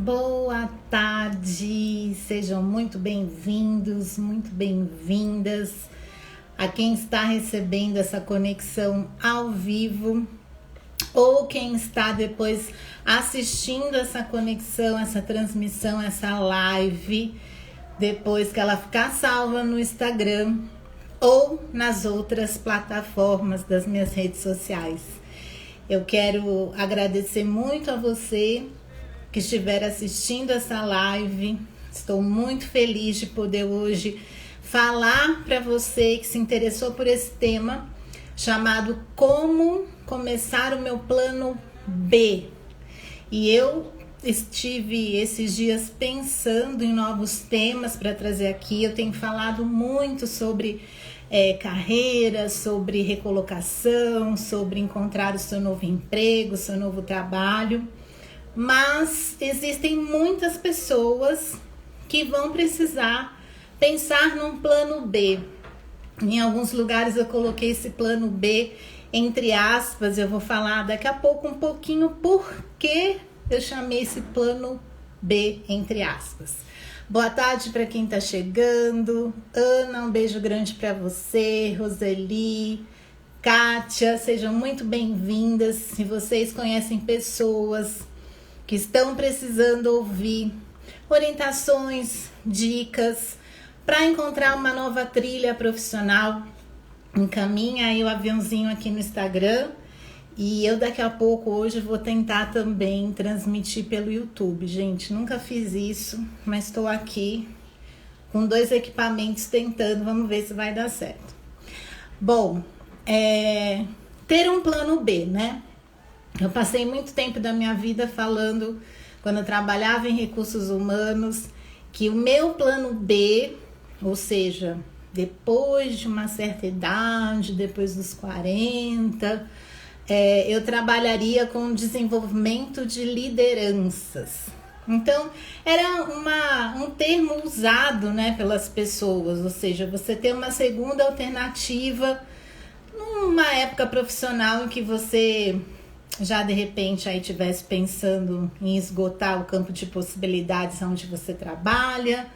Boa tarde, sejam muito bem-vindos, muito bem-vindas a quem está recebendo essa conexão ao vivo ou quem está depois assistindo essa conexão, essa transmissão, essa live, depois que ela ficar salva no Instagram ou nas outras plataformas das minhas redes sociais. Eu quero agradecer muito a você que estiver assistindo essa live. Estou muito feliz de poder hoje falar para você que se interessou por esse tema chamado Como Começar o Meu Plano B. E eu estive esses dias pensando em novos temas para trazer aqui. Eu tenho falado muito sobre carreira, sobre recolocação, sobre encontrar o seu novo emprego, o seu novo trabalho. Mas existem muitas pessoas que vão precisar pensar num plano B. Em alguns lugares eu coloquei esse plano B entre aspas. Eu vou falar daqui a pouco um pouquinho por que eu chamei esse plano B entre aspas. Boa tarde para quem está chegando. Ana, um beijo grande para você. Roseli, Kátia, sejam muito bem-vindas. Se vocês conhecem pessoas que estão precisando ouvir orientações, dicas para encontrar uma nova trilha profissional, encaminha aí o aviãozinho aqui no Instagram. E eu daqui a pouco hoje vou tentar também transmitir pelo YouTube. Gente, nunca fiz isso, mas estou aqui com 2 equipamentos tentando, vamos ver se vai dar certo. Bom, ter um plano B, né? Eu passei muito tempo da minha vida falando, quando eu trabalhava em recursos humanos, que o meu plano B, ou seja, depois de uma certa idade, depois dos 40, eu trabalharia com desenvolvimento de lideranças. Então, era um termo usado, né, pelas pessoas, ou seja, você ter uma segunda alternativa numa época profissional em que você já de repente aí estivesse pensando em esgotar o campo de possibilidades onde você trabalha,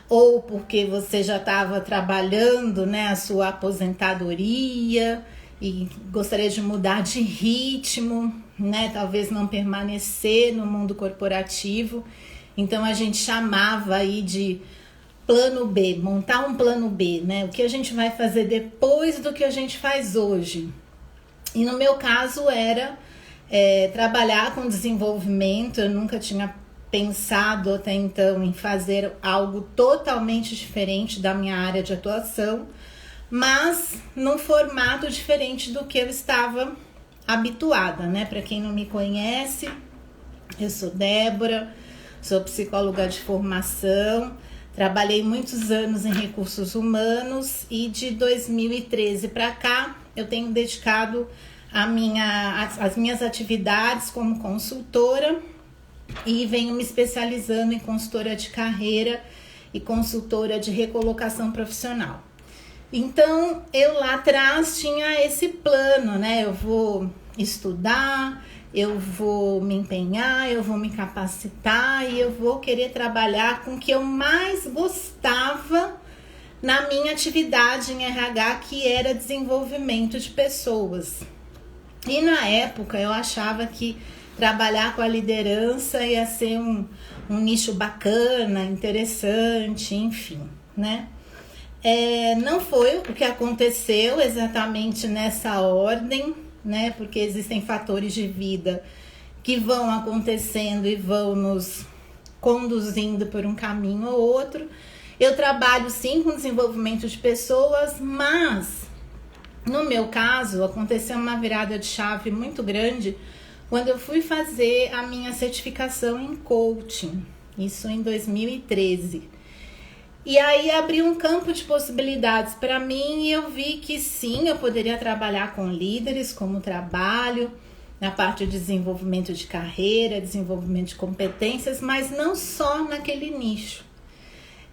ou porque você já estava trabalhando, né, a sua aposentadoria e gostaria de mudar de ritmo, né, talvez não permanecer no mundo corporativo. Então a gente chamava aí de plano B, montar um plano B, né, o que a gente vai fazer depois do que a gente faz hoje. E no meu caso era trabalhar com desenvolvimento. Eu nunca tinha pensado até então em fazer algo totalmente diferente da minha área de atuação, mas num formato diferente do que eu estava habituada, né? Para quem não me conhece, eu sou Débora, sou psicóloga de formação, trabalhei muitos anos em recursos humanos e de 2013 para cá eu tenho dedicado as minhas atividades como consultora e venho me especializando em consultora de carreira e consultora de recolocação profissional. Então, eu lá atrás tinha esse plano, né? Eu vou estudar, eu vou me empenhar, eu vou me capacitar e eu vou querer trabalhar com o que eu mais gostava na minha atividade em RH, que era desenvolvimento de pessoas. E na época eu achava que trabalhar com a liderança ia ser um nicho bacana, interessante, enfim, né? Não foi o que aconteceu exatamente nessa ordem, né? Porque existem fatores de vida que vão acontecendo e vão nos conduzindo por um caminho ou outro. Eu trabalho sim com desenvolvimento de pessoas, mas no meu caso aconteceu uma virada de chave muito grande quando eu fui fazer a minha certificação em coaching, isso em 2013. E aí abriu um campo de possibilidades para mim e eu vi que sim, eu poderia trabalhar com líderes, como trabalho, na parte de desenvolvimento de carreira, desenvolvimento de competências, mas não só naquele nicho.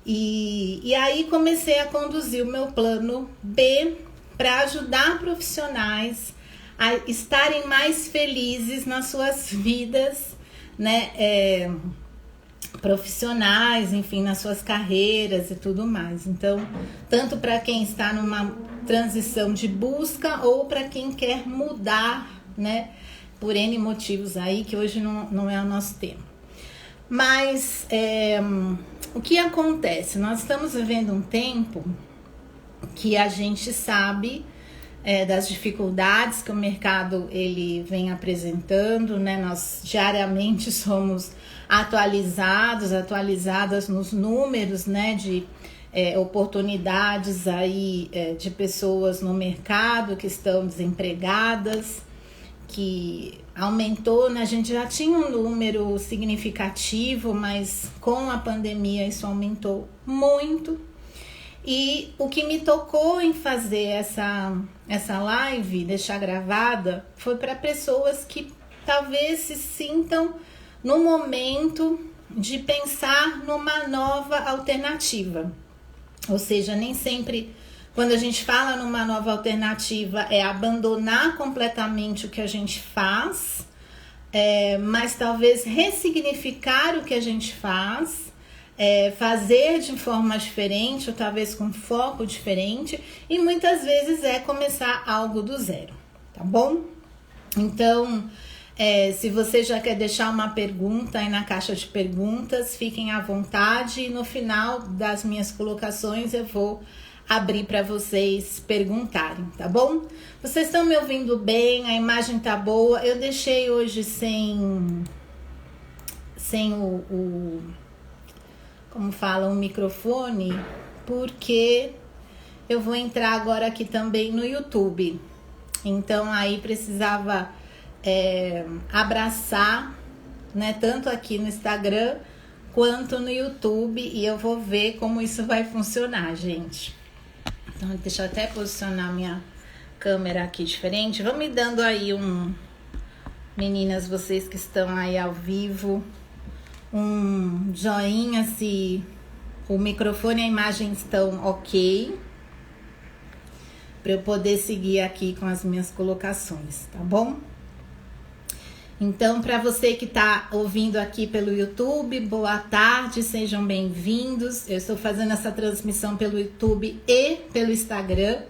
E aí comecei a conduzir o meu plano B para ajudar profissionais a estarem mais felizes nas suas vidas, né? profissionais, enfim, nas suas carreiras e tudo mais. Então, tanto para quem está numa transição de busca ou para quem quer mudar, né, por N motivos aí, que hoje não é o nosso tema. Mas o que acontece? Nós estamos vivendo um tempo que a gente sabe das dificuldades que o mercado ele vem apresentando, né? Nós diariamente somos atualizadas nos números, né, de oportunidades aí de pessoas no mercado que estão desempregadas, que aumentou, né? A gente já tinha um número significativo, mas com a pandemia isso aumentou muito. E o que me tocou em fazer essa live, deixar gravada, foi para pessoas que talvez se sintam no momento de pensar numa nova alternativa. Ou seja, nem sempre quando a gente fala numa nova alternativa é abandonar completamente o que a gente faz, mas talvez ressignificar o que a gente faz, fazer de forma diferente ou talvez com foco diferente, e muitas vezes começar algo do zero, tá bom? Então, se você já quer deixar uma pergunta aí na caixa de perguntas, fiquem à vontade, e no final das minhas colocações eu vou abrir para vocês perguntarem, tá bom? Vocês estão me ouvindo bem? A imagem tá boa? Eu deixei hoje sem o como fala, um microfone, porque eu vou entrar agora aqui também no YouTube. Então aí precisava abraçar, né, tanto aqui no Instagram quanto no YouTube, e eu vou ver como isso vai funcionar, gente. Então deixa eu até posicionar minha câmera aqui diferente. Vão me dando aí meninas, vocês que estão aí ao vivo, um joinha se o microfone e a imagem estão ok, para eu poder seguir aqui com as minhas colocações, tá bom? Então, para você que está ouvindo aqui pelo YouTube, boa tarde, sejam bem-vindos. Eu estou fazendo essa transmissão pelo YouTube e pelo Instagram.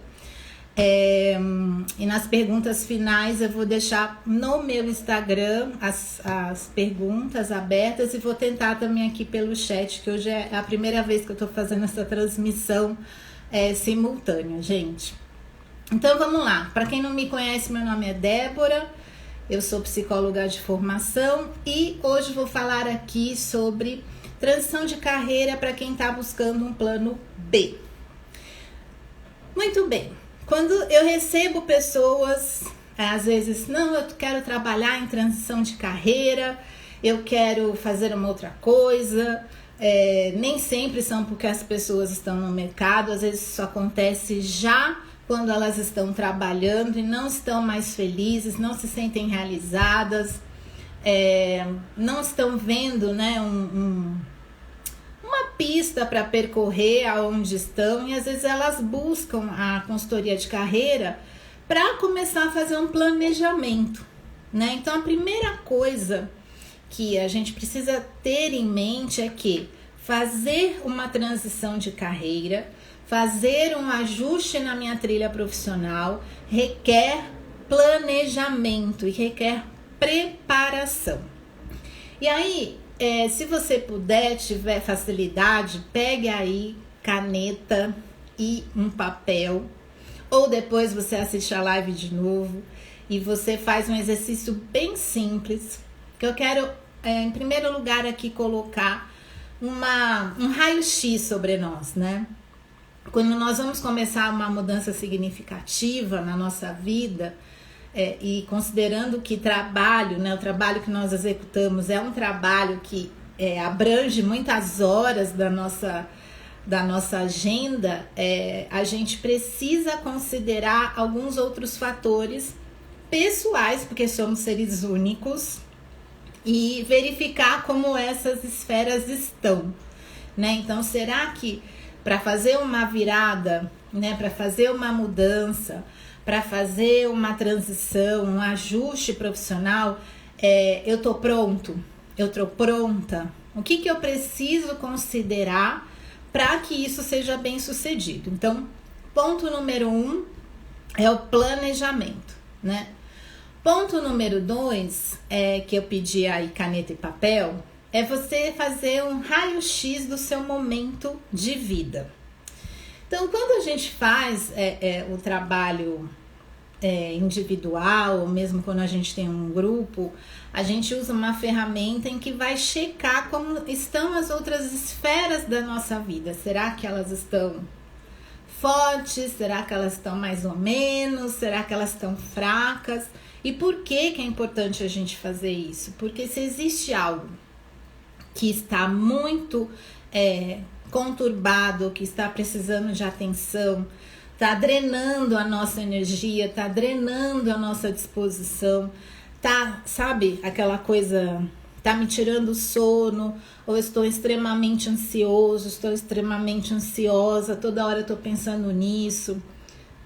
E nas perguntas finais eu vou deixar no meu Instagram as perguntas abertas, e vou tentar também aqui pelo chat, que hoje é a primeira vez que eu estou fazendo essa transmissão simultânea, gente. Então vamos lá. Para quem não me conhece, meu nome é Débora, eu sou psicóloga de formação e hoje vou falar aqui sobre transição de carreira para quem está buscando um plano B. Muito bem. Quando eu recebo pessoas, às vezes, não, eu quero trabalhar em transição de carreira, eu quero fazer uma outra coisa, nem sempre são porque as pessoas estão no mercado, às vezes isso acontece já quando elas estão trabalhando e não estão mais felizes, não se sentem realizadas, não estão vendo, né, uma pista para percorrer aonde estão, e às vezes elas buscam a consultoria de carreira para começar a fazer um planejamento, né? Então a primeira coisa que a gente precisa ter em mente é que fazer uma transição de carreira, fazer um ajuste na minha trilha profissional requer planejamento e requer preparação. E aí, se você puder, tiver facilidade, pegue aí caneta e um papel, ou depois você assiste a live de novo e você faz um exercício bem simples, que eu quero, em primeiro lugar, aqui colocar um raio-x sobre nós, né? Quando nós vamos começar uma mudança significativa na nossa vida, e considerando que trabalho, né, o trabalho que nós executamos é um trabalho que abrange muitas horas da nossa agenda, a gente precisa considerar alguns outros fatores pessoais, porque somos seres únicos, e verificar como essas esferas estão, né? Então, será que para fazer uma virada, né, para fazer uma mudança, para fazer uma transição, um ajuste profissional, eu tô pronto, eu tô pronta, O que eu preciso considerar para que isso seja bem sucedido? Então, ponto número 1 é o planejamento, né? Ponto número 2, que eu pedi aí caneta e papel, é você fazer um raio-x do seu momento de vida. Então, quando a gente faz o trabalho individual, ou mesmo quando a gente tem um grupo, a gente usa uma ferramenta em que vai checar como estão as outras esferas da nossa vida. Será que elas estão fortes? Será que elas estão mais ou menos? Será que elas estão fracas? E por que é importante a gente fazer isso? Porque se existe algo que está muito conturbado, que está precisando de atenção, está drenando a nossa energia, está drenando a nossa disposição, tá, sabe, aquela coisa, tá me tirando o sono, ou estou extremamente ansioso, estou extremamente ansiosa, toda hora eu tô pensando nisso,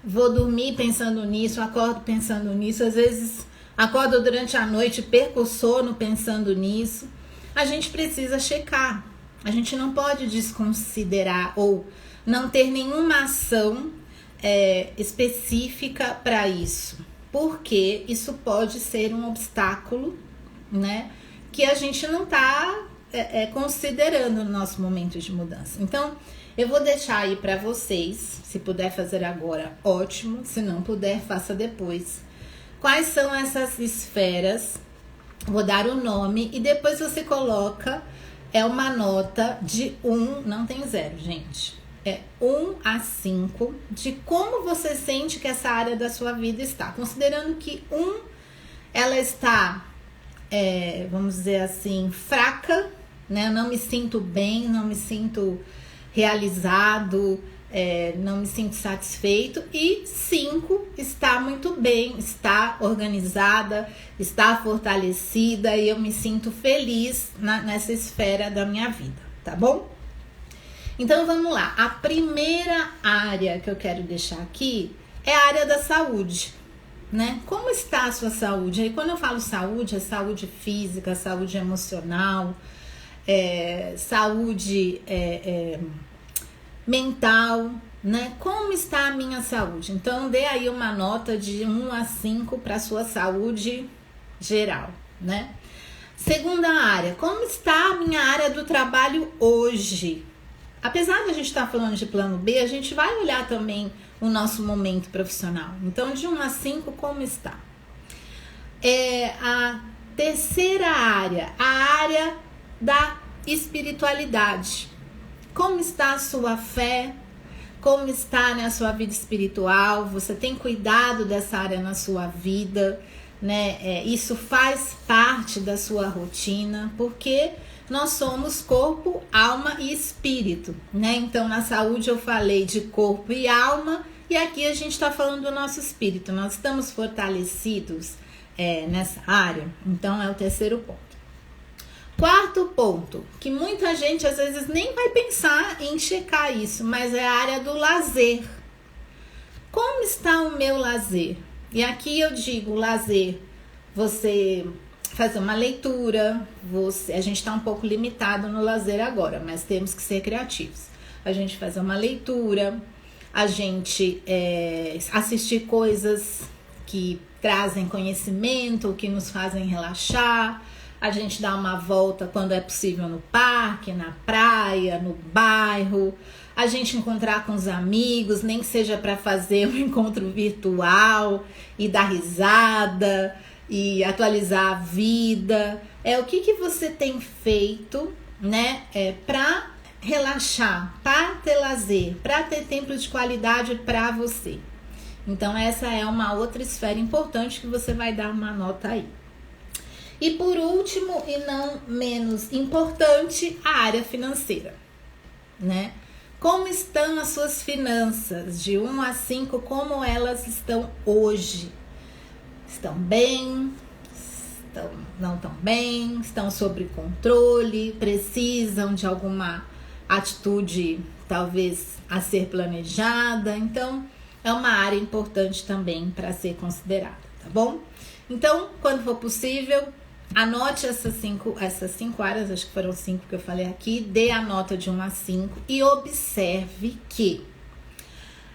vou dormir pensando nisso, acordo pensando nisso, às vezes acordo durante a noite, perco o sono pensando nisso. A gente precisa checar, a gente não pode desconsiderar ou não ter nenhuma ação específica para isso, porque isso pode ser um obstáculo, né, que a gente não está considerando no nosso momento de mudança. Então, eu vou deixar aí para vocês, se puder fazer agora, ótimo, se não puder, faça depois. Quais são essas esferas? Vou dar o nome e depois você coloca uma nota de 1, não tem 0, gente. 1 a 5 de como você sente que essa área da sua vida está. Considerando que 1, ela está, vamos dizer assim, fraca, né? Eu não me sinto bem, não me sinto realizado, não me sinto satisfeito. E 5 está muito bem, está organizada, está fortalecida e eu me sinto feliz nessa esfera da minha vida, tá bom? Então vamos lá, a primeira área que eu quero deixar aqui é a área da saúde, né? Como está a sua saúde? Aí quando eu falo saúde, é saúde física, saúde emocional, saúde mental, né? Como está a minha saúde? Então dê aí uma nota de 1 a 5 para a sua saúde geral, né? Segunda área, como está a minha área do trabalho hoje? Apesar de a gente estar falando de plano B, a gente vai olhar também o nosso momento profissional. Então, de 1 a 5, como está? A terceira área, a área da espiritualidade. Como está a sua fé? Como está, né, a sua vida espiritual? Você tem cuidado dessa área na sua vida, né? Isso faz parte da sua rotina, porque nós somos corpo, alma e espírito, né? Então, na saúde eu falei de corpo e alma, e aqui a gente está falando do nosso espírito. Nós estamos fortalecidos nessa área? Então, é o terceiro ponto. Quarto ponto, que muita gente às vezes nem vai pensar em checar isso, mas é a área do lazer. Como está o meu lazer? E aqui eu digo lazer, você fazer uma leitura, a gente está um pouco limitado no lazer agora, mas temos que ser criativos. A gente fazer uma leitura, a gente assistir coisas que trazem conhecimento, que nos fazem relaxar, a gente dar uma volta quando é possível no parque, na praia, no bairro, a gente encontrar com os amigos, nem que seja para fazer um encontro virtual e dar risada e atualizar a vida. O que você tem feito, né, para relaxar, para ter lazer, para ter tempo de qualidade para você. Então essa é uma outra esfera importante que você vai dar uma nota aí. E por último e não menos importante, a área financeira, né? Como estão as suas finanças? De 1 a 5, como elas estão hoje? Estão bem? Não tão bem? Estão sob controle? Precisam de alguma atitude talvez a ser planejada? Então, é uma área importante também para ser considerada, tá bom? Então, quando for possível, Anote essas cinco áreas, acho que foram 5 que eu falei aqui, dê a nota de 1 a 5 e observe que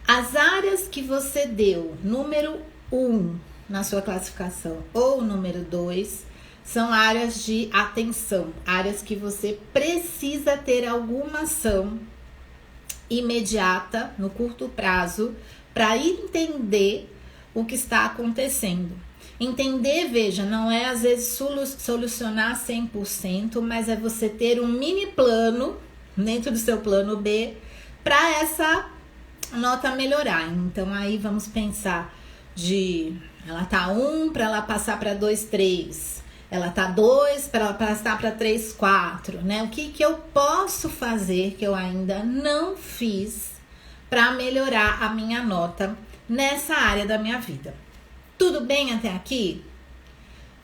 as áreas que você deu número 1 na sua classificação ou número 2 são áreas de atenção, áreas que você precisa ter alguma ação imediata, no curto prazo, para entender o que está acontecendo. Entender, veja, não é às vezes solucionar 100%, mas é você ter um mini plano dentro do seu plano B para essa nota melhorar. Então aí vamos pensar ela tá 1 para ela passar para 2, 3. Ela tá 2 para ela passar para 3, 4, né? O que eu posso fazer que eu ainda não fiz para melhorar a minha nota nessa área da minha vida? Tudo bem até aqui?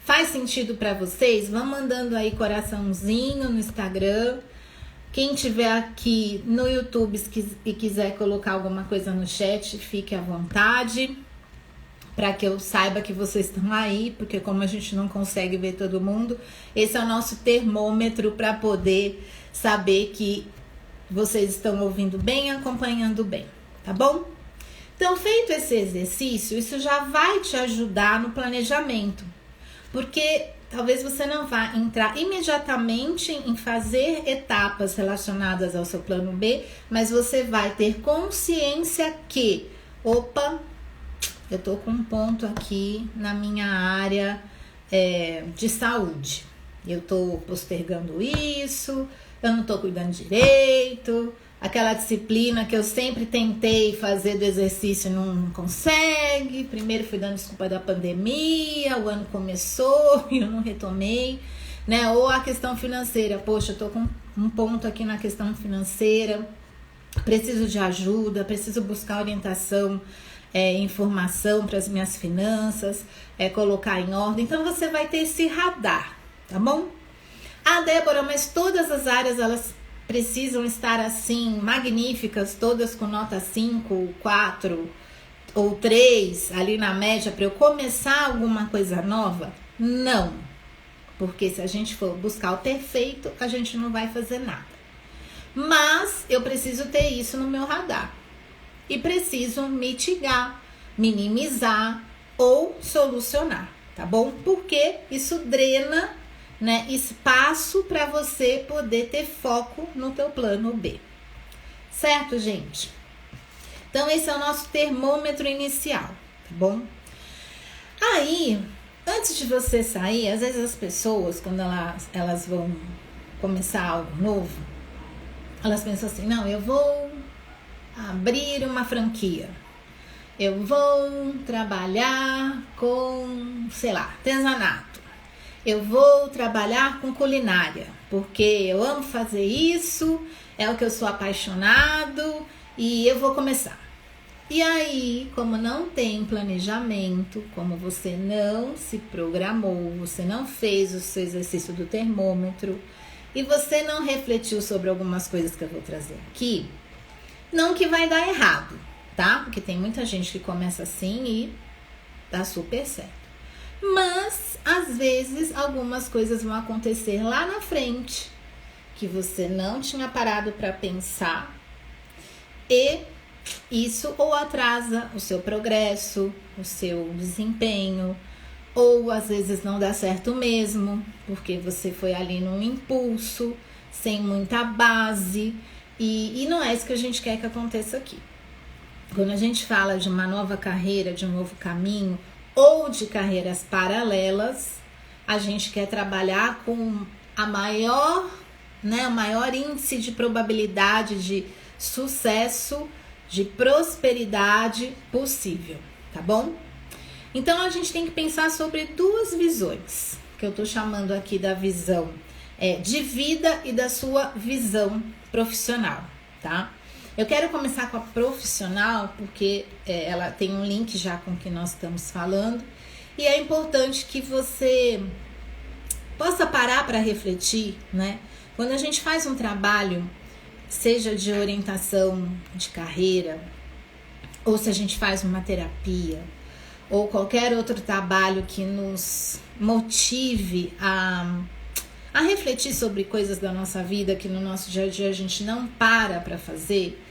Faz sentido para vocês? Vão mandando aí coraçãozinho no Instagram. Quem tiver aqui no YouTube e quiser colocar alguma coisa no chat, fique à vontade, para que eu saiba que vocês estão aí, porque como a gente não consegue ver todo mundo, esse é o nosso termômetro para poder saber que vocês estão ouvindo bem, acompanhando bem, tá bom? Então, feito esse exercício, isso já vai te ajudar no planejamento, porque talvez você não vá entrar imediatamente em fazer etapas relacionadas ao seu plano B, mas você vai ter consciência que, opa, eu tô com um ponto aqui na minha área de saúde. Eu tô postergando isso, eu não tô cuidando direito, aquela disciplina que eu sempre tentei fazer do exercício não consegue. Primeiro fui dando desculpa da pandemia, o ano começou e eu não retomei, né? Ou a questão financeira, poxa, eu tô com um ponto aqui na questão financeira, preciso de ajuda, preciso buscar orientação, informação para as minhas finanças, colocar em ordem. Então você vai ter esse radar, tá bom? Ah, Débora, mas todas as áreas elas precisam estar assim, magníficas, todas com nota 5, 4 ou 3 ali na média para eu começar alguma coisa nova? Não, porque se a gente for buscar o perfeito, a gente não vai fazer nada. Mas eu preciso ter isso no meu radar e preciso mitigar, minimizar ou solucionar, tá bom? Porque isso drena, né, espaço para você poder ter foco no teu plano B. Certo, gente? Então, esse é o nosso termômetro inicial, tá bom? Aí, antes de você sair, às vezes as pessoas, quando elas vão começar algo novo, elas pensam assim, não, eu vou abrir uma franquia. Eu vou trabalhar com, sei lá, artesanato. Eu vou trabalhar com culinária, porque eu amo fazer isso, é o que eu sou apaixonado e eu vou começar. E aí, como não tem planejamento, como você não se programou, você não fez o seu exercício do termômetro e você não refletiu sobre algumas coisas que eu vou trazer aqui, não que vai dar errado, tá? Porque tem muita gente que começa assim e dá super certo. Mas, às vezes, algumas coisas vão acontecer lá na frente que você não tinha parado para pensar e isso ou atrasa o seu progresso, o seu desempenho, ou às vezes não dá certo mesmo, porque você foi ali num impulso, sem muita base, e não é isso que a gente quer que aconteça aqui. Quando a gente fala de uma nova carreira, de um novo caminho, ou de carreiras paralelas, a gente quer trabalhar com o maior índice de probabilidade de sucesso, de prosperidade possível, tá bom? Então a gente tem que pensar sobre duas visões, que eu tô chamando aqui da visão de vida e da sua visão profissional, tá? Eu quero começar com a profissional porque ela tem um link já com o que nós estamos falando e é importante que você possa parar para refletir, né? Quando a gente faz um trabalho, seja de orientação de carreira, ou se a gente faz uma terapia, ou qualquer outro trabalho que nos motive a refletir sobre coisas da nossa vida que no nosso dia a dia a gente não para fazer,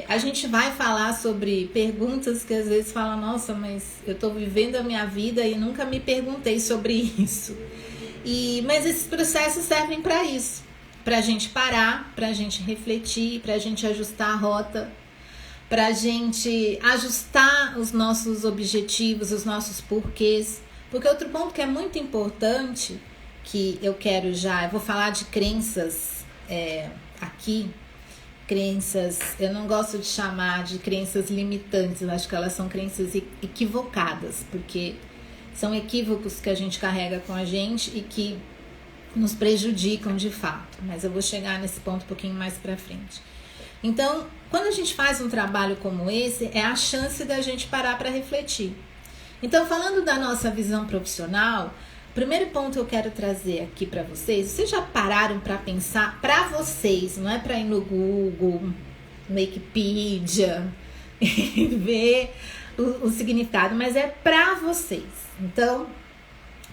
a gente vai falar sobre perguntas que às vezes falam, nossa, mas eu tô vivendo a minha vida e nunca me perguntei sobre isso. Mas esses processos servem para isso, para a gente parar, para a gente refletir, para a gente ajustar a rota, para a gente ajustar os nossos objetivos, os nossos porquês. Porque outro ponto que é muito importante, que eu vou falar de crenças aqui, crenças, eu não gosto de chamar de crenças limitantes, eu acho que elas são crenças equivocadas, porque são equívocos que a gente carrega com a gente e que nos prejudicam de fato, mas eu vou chegar nesse ponto um pouquinho mais pra frente. Então, quando a gente faz um trabalho como esse, é a chance da gente parar para refletir. Então, falando da nossa visão profissional, o primeiro ponto que eu quero trazer aqui para vocês já pararam para pensar para vocês, não é para ir no Google, no Wikipedia, e ver o significado, mas é para vocês. Então,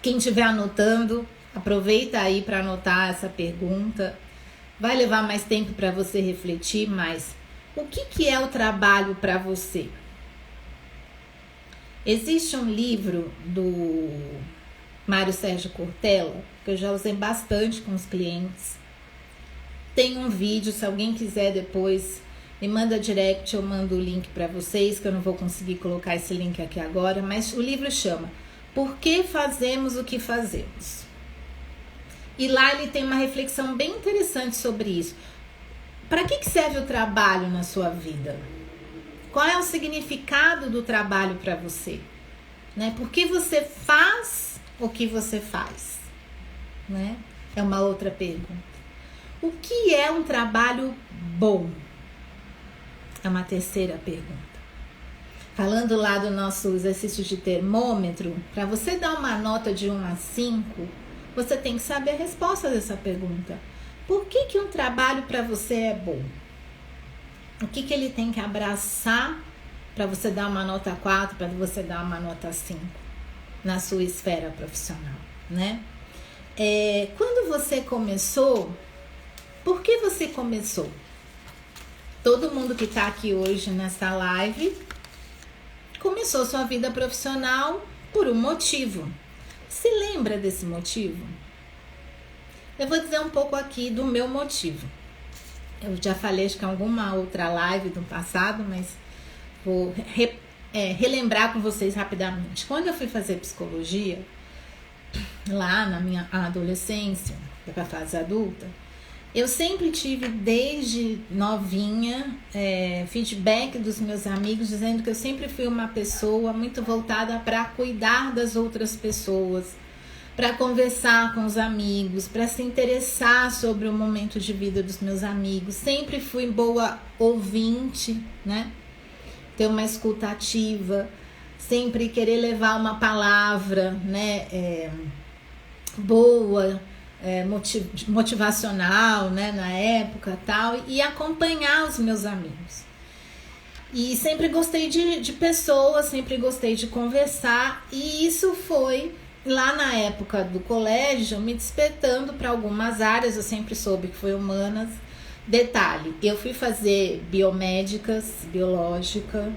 quem estiver anotando, aproveita aí para anotar essa pergunta. Vai levar mais tempo para você refletir, mas o que é o trabalho para você? Existe um livro do Mário Sérgio Cortella, que eu já usei bastante com os clientes. Tem um vídeo, se alguém quiser depois, me manda direct, eu mando o link para vocês, que eu não vou conseguir colocar esse link aqui agora, mas o livro chama Por que Fazemos o que Fazemos? E lá ele tem uma reflexão bem interessante sobre isso. Para que serve o trabalho na sua vida? Qual é o significado do trabalho para você? Né? Por que você faz o que você faz? Né? É uma outra pergunta. O que é um trabalho bom? É uma terceira pergunta. Falando lá do nosso exercício de termômetro, para você dar uma nota de 1 a 5, você tem que saber a resposta dessa pergunta. Por que um trabalho para você é bom? O que ele tem que abraçar para você dar uma nota 4, para você dar uma nota 5 na sua esfera profissional, né? Quando você começou, por que você começou? Todo mundo que está aqui hoje nessa live começou sua vida profissional por um motivo. Se lembra desse motivo? Eu vou dizer um pouco aqui do meu motivo. Eu já falei, acho que em alguma outra live do passado, mas vou relembrar com vocês rapidamente. Quando eu fui fazer psicologia, lá na minha adolescência, para a fase adulta, eu sempre tive, desde novinha, feedback dos meus amigos dizendo que eu sempre fui uma pessoa muito voltada para cuidar das outras pessoas, para conversar com os amigos, para se interessar sobre o momento de vida dos meus amigos. Sempre fui boa ouvinte, né? Ter uma escuta ativa, sempre querer levar uma palavra, né? Boa, motivacional, né, na época tal, e acompanhar os meus amigos. E sempre gostei de pessoas, sempre gostei de conversar, e isso foi lá na época do colégio me despertando para algumas áreas. Eu sempre soube que foi humanas. Detalhe, eu fui fazer biológica,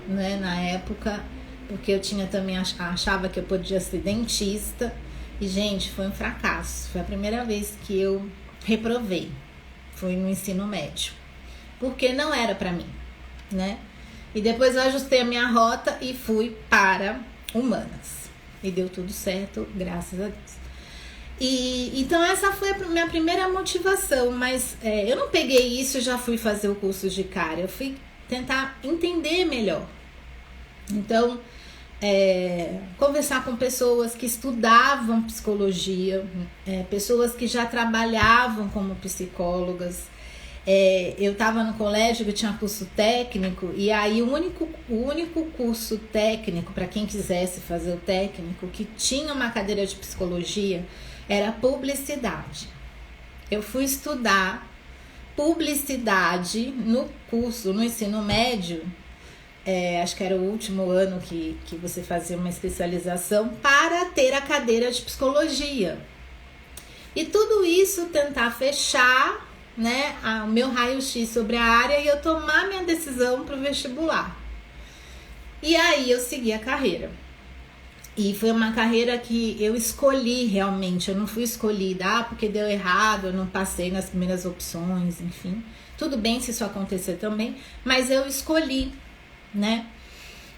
né, na época, porque eu tinha também, achava que eu podia ser dentista. E, gente, foi um fracasso. Foi a primeira vez que eu reprovei. Foi no ensino médio. Porque não era pra mim, né? E depois eu ajustei a minha rota e fui para humanas. E deu tudo certo, graças a Deus. Então essa foi a minha primeira motivação. Mas eu não peguei isso e já fui fazer o curso de cara. Eu fui tentar entender melhor. Então, conversar com pessoas que estudavam psicologia, pessoas que já trabalhavam como psicólogas. Eu estava no colégio que tinha curso técnico, e aí o único curso técnico, para quem quisesse fazer o técnico, que tinha uma cadeira de psicologia, era publicidade. Eu fui estudar publicidade no curso, no ensino médio, acho que era o último ano que você fazia uma especialização para ter a cadeira de psicologia. E tudo isso tentar fechar, né, o meu raio-x sobre a área e eu tomar minha decisão para o vestibular. E aí eu segui a carreira. E foi uma carreira que eu escolhi realmente, eu não fui escolhida, porque deu errado, eu não passei nas primeiras opções, enfim. Tudo bem se isso acontecer também, mas eu escolhi, né?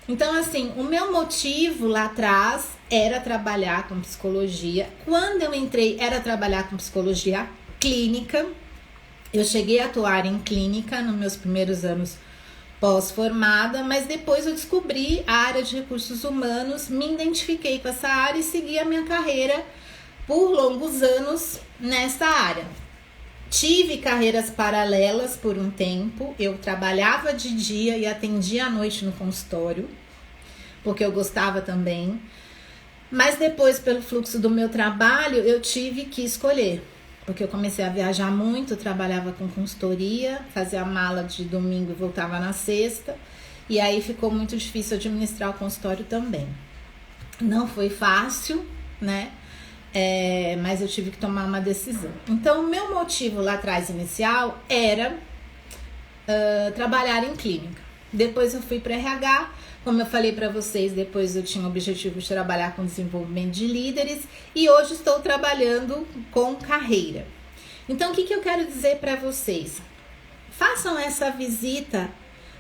Então, assim, o meu motivo lá atrás era trabalhar com psicologia. Quando eu entrei, era trabalhar com psicologia clínica. Eu cheguei a atuar em clínica nos meus primeiros anos pós-formada, mas depois eu descobri a área de recursos humanos, me identifiquei com essa área e segui a minha carreira por longos anos nessa área. Tive carreiras paralelas por um tempo, eu trabalhava de dia e atendia à noite no consultório, porque eu gostava também, mas depois, pelo fluxo do meu trabalho, eu tive que escolher, porque eu comecei a viajar muito, trabalhava com consultoria, fazia a mala de domingo e voltava na sexta, e aí ficou muito difícil administrar o consultório também. Não foi fácil, né? Mas eu tive que tomar uma decisão. Então, o meu motivo lá atrás inicial era trabalhar em clínica. Depois eu fui para RH, como eu falei para vocês, depois eu tinha o objetivo de trabalhar com desenvolvimento de líderes e hoje estou trabalhando com carreira. Então, o que eu quero dizer para vocês? Façam essa visita,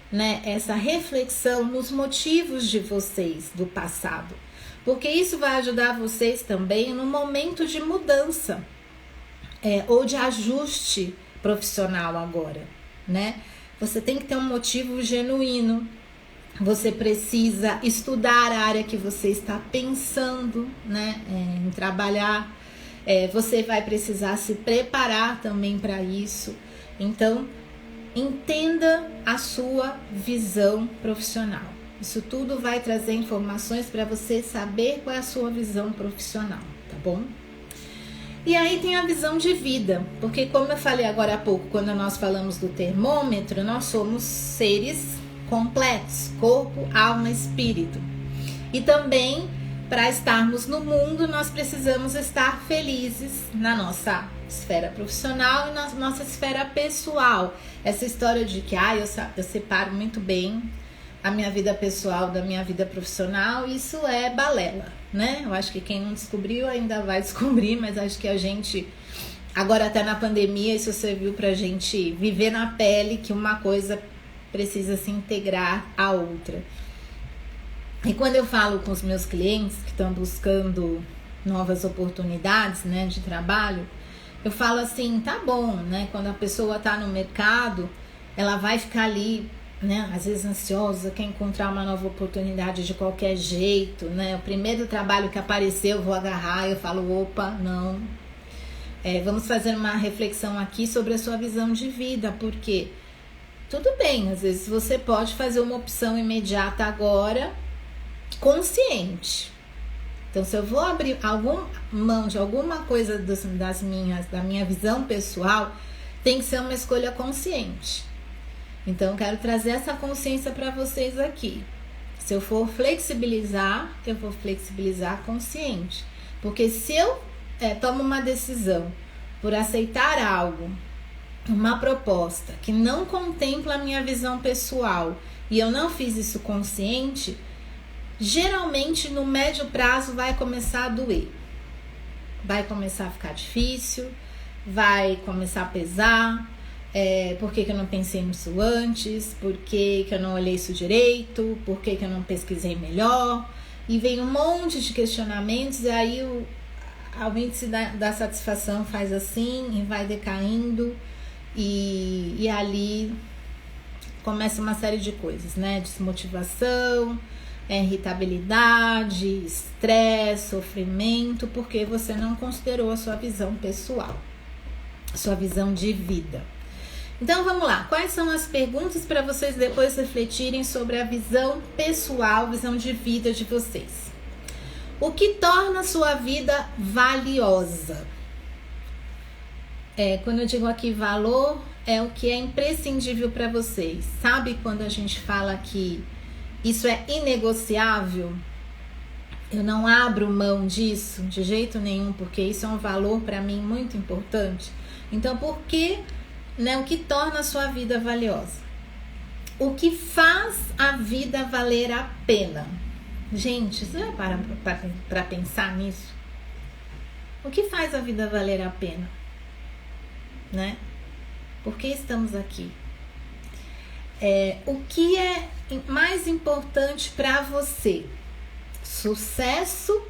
né, essa reflexão nos motivos de vocês do passado. Porque isso vai ajudar vocês também no momento de mudança ou de ajuste profissional agora, né? Você tem que ter um motivo genuíno. Você precisa estudar a área que você está pensando, né, em trabalhar. Você vai precisar se preparar também para isso. Então, entenda a sua visão profissional. Isso tudo vai trazer informações para você saber qual é a sua visão profissional, tá bom? E aí tem a visão de vida, porque como eu falei agora há pouco, quando nós falamos do termômetro, nós somos seres completos, corpo, alma, espírito. E também, para estarmos no mundo, nós precisamos estar felizes na nossa esfera profissional e na nossa esfera pessoal. Essa história de que eu separo muito bem a minha vida pessoal da minha vida profissional, isso é balela, né? Eu acho que quem não descobriu ainda vai descobrir, mas acho que a gente, agora até na pandemia, isso serviu pra gente viver na pele que uma coisa precisa se integrar à outra. E quando eu falo com os meus clientes que estão buscando novas oportunidades, né, de trabalho, eu falo assim, tá bom, né? Quando a pessoa tá no mercado, ela vai ficar ali, né, às vezes ansiosa, quer encontrar uma nova oportunidade de qualquer jeito, né? O primeiro trabalho que apareceu, eu vou agarrar, eu falo, opa, não. Vamos fazer uma reflexão aqui sobre a sua visão de vida, porque tudo bem, às vezes você pode fazer uma opção imediata agora, consciente. Então, se eu vou abrir mão de alguma coisa da minha visão pessoal, tem que ser uma escolha consciente. Então, eu quero trazer essa consciência para vocês aqui. Se eu for flexibilizar, eu vou flexibilizar consciente. Porque se eu tomo uma decisão por aceitar algo, uma proposta que não contempla a minha visão pessoal e eu não fiz isso consciente, geralmente no médio prazo vai começar a doer. Vai começar a ficar difícil, vai começar a pesar. Por que eu não pensei nisso antes? Por que eu não olhei isso direito? Por que eu não pesquisei melhor? E vem um monte de questionamentos e aí o índice da satisfação faz assim e vai decaindo e ali começa uma série de coisas, né? Desmotivação, irritabilidade, estresse, sofrimento, porque você não considerou a sua visão pessoal, a sua visão de vida. Então vamos lá, quais são as perguntas para vocês depois refletirem sobre a visão pessoal, visão de vida de vocês? O que torna a sua vida valiosa? Quando eu digo aqui valor, é o que é imprescindível para vocês. Sabe quando a gente fala que Isso é inegociável? Eu não abro mão disso de jeito nenhum, porque isso é um valor para mim muito importante. Então, por que, né, o que torna a sua vida valiosa? O que faz a vida valer a pena? Gente, você já para pensar nisso? O que faz a vida valer a pena? Né? Por que estamos aqui? O que é mais importante para você? Sucesso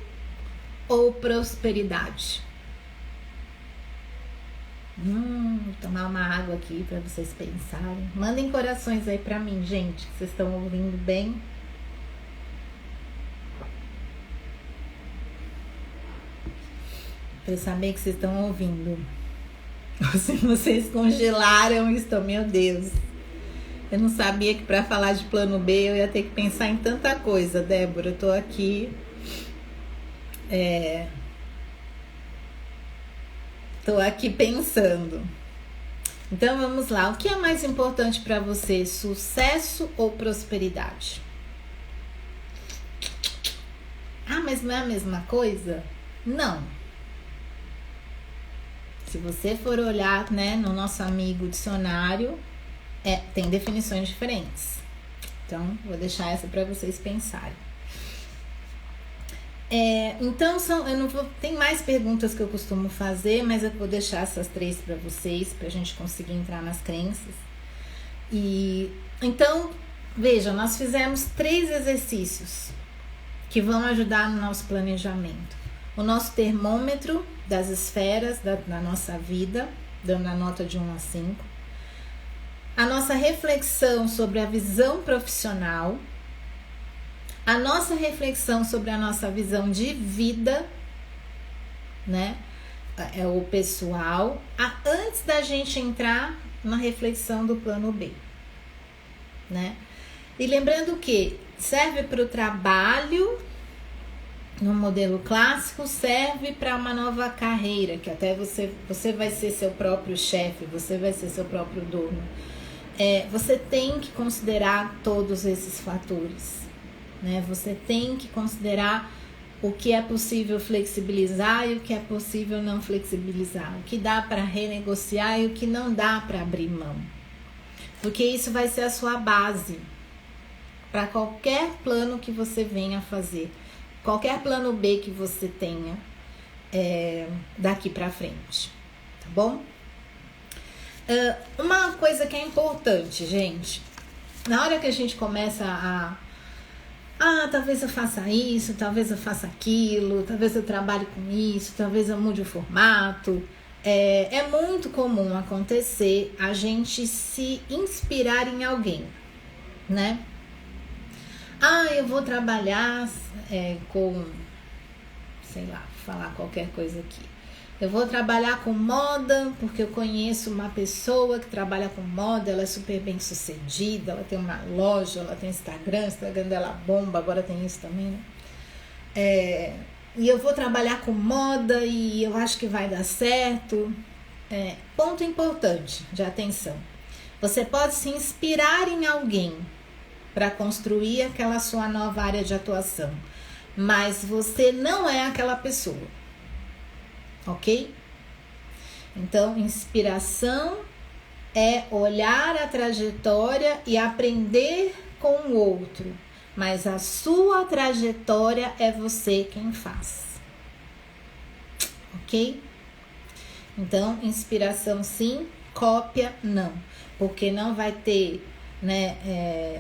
ou prosperidade? Vou tomar uma água aqui para vocês pensarem. Mandem corações aí para mim, gente, que vocês estão ouvindo bem. Para eu saber que vocês estão ouvindo. Ou se vocês congelaram e estão, meu Deus. Eu não sabia que para falar de plano B eu ia ter que pensar em tanta coisa, Débora. Eu tô aqui. Tô aqui pensando. Então vamos lá. O que é mais importante para você? Sucesso ou prosperidade? Ah, mas não é a mesma coisa? Não. Se você for olhar, né, no nosso amigo dicionário, tem definições diferentes. Então, vou deixar essa para vocês pensarem. Então, tem mais perguntas que eu costumo fazer, mas eu vou deixar essas 3 para vocês, para a gente conseguir entrar nas crenças. Então, veja, nós fizemos 3 exercícios que vão ajudar no nosso planejamento. O nosso termômetro das esferas da nossa vida, dando a nota de 1 a 5. A nossa reflexão sobre a visão profissional, a nossa reflexão sobre a nossa visão de vida, né? O pessoal, antes da gente entrar na reflexão do plano B, né? E lembrando que serve para o trabalho, no modelo clássico, serve para uma nova carreira, que até você vai ser seu próprio chefe, você vai ser seu próprio dono. Você tem que considerar todos esses fatores, né? Você tem que considerar o que é possível flexibilizar e o que é possível não flexibilizar, o que dá para renegociar e o que não dá para abrir mão, porque isso vai ser a sua base para qualquer plano que você venha fazer, qualquer plano B que você tenha daqui para frente, tá bom? Uma coisa que é importante, gente, na hora que a gente começa talvez eu faça isso, talvez eu faça aquilo, talvez eu trabalhe com isso, talvez eu mude o formato, é muito comum acontecer a gente se inspirar em alguém, né? Eu vou trabalhar com, sei lá, vou falar qualquer coisa aqui. Eu vou trabalhar com moda porque eu conheço uma pessoa que trabalha com moda, ela é super bem sucedida, ela tem uma loja, ela tem Instagram, o Instagram dela bomba, agora tem isso também, né? E eu vou trabalhar com moda e eu acho que vai dar certo. Ponto importante de atenção. Você pode se inspirar em alguém para construir aquela sua nova área de atuação, mas você não é aquela pessoa. Ok? Então, inspiração é olhar a trajetória e aprender com o outro, mas a sua trajetória é você quem faz. Ok? Então, inspiração sim, cópia não, porque não vai ter, né,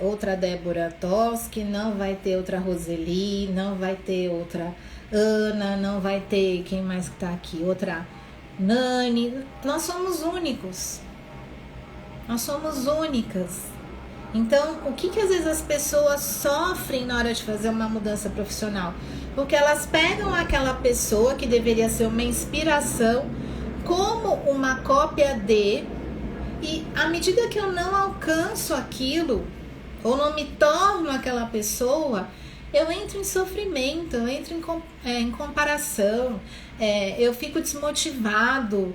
outra Débora Toschi, não vai ter outra Roseli, não vai ter outra Ana, não vai ter, quem mais que tá aqui? Outra Nani. Nós somos únicos. Nós somos únicas. Então, o que às vezes as pessoas sofrem na hora de fazer uma mudança profissional? Porque elas pegam aquela pessoa que deveria ser uma inspiração como uma cópia e à medida que eu não alcanço aquilo, ou não me torno aquela pessoa, eu entro em sofrimento, eu entro em comparação, eu fico desmotivado,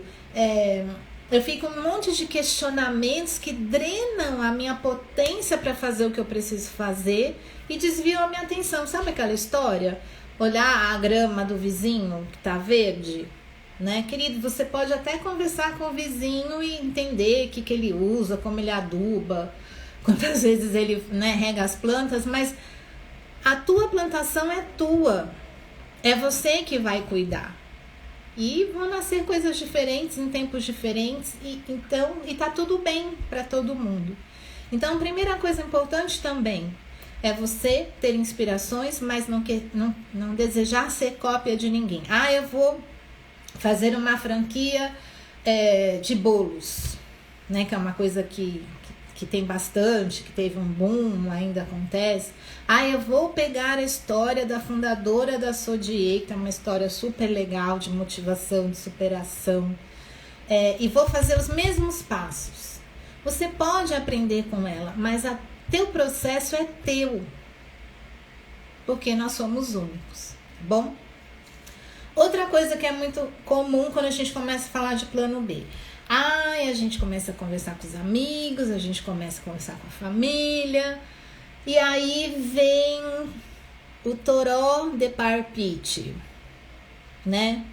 Eu fico com um monte de questionamentos que drenam a minha potência para fazer o que eu preciso fazer e desviam a minha atenção. Sabe aquela história? Olhar a grama do vizinho que tá verde, né? Querido, você pode até conversar com o vizinho e entender o que ele usa, como ele aduba, quantas vezes ele, né, rega as plantas, mas a tua plantação é tua. É você que vai cuidar. E vão nascer coisas diferentes em tempos diferentes e tá tudo bem para todo mundo. Então, a primeira coisa importante também é você ter inspirações, mas não desejar ser cópia de ninguém. Eu vou fazer uma franquia de bolos, né? Que é uma coisa que tem bastante, que teve um boom, ainda acontece. Eu vou pegar a história da fundadora da Sodier, que é uma história super legal de motivação, de superação, e vou fazer os mesmos passos. Você pode aprender com ela, mas teu processo é teu, porque nós somos únicos, tá bom? Outra coisa que é muito comum quando a gente começa a falar de plano B. A gente começa a conversar com os amigos, a gente começa a conversar com a família, e aí vem o toró de parpite, né?